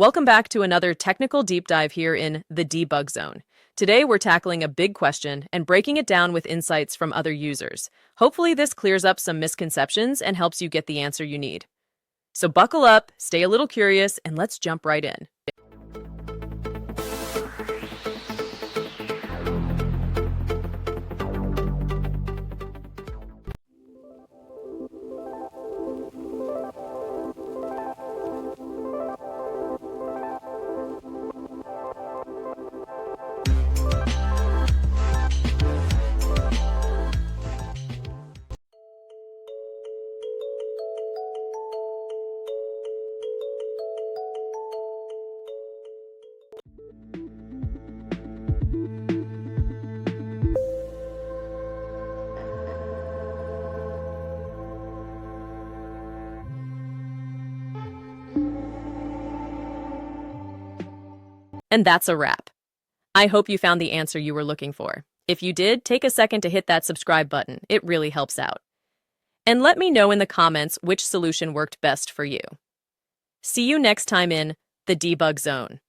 Welcome back to another technical deep dive here in the debug zone. Today, we're tackling a big question and breaking it down with insights from other users. Hopefully, this clears up some misconceptions and helps you get the answer you need. So buckle up, stay a little curious, and let's jump right in. And that's a wrap. I hope you found the answer you were looking for. If you did, take a second to hit that subscribe button. It really helps out. And let me know in the comments which solution worked best for you. See you next time in the debug zone.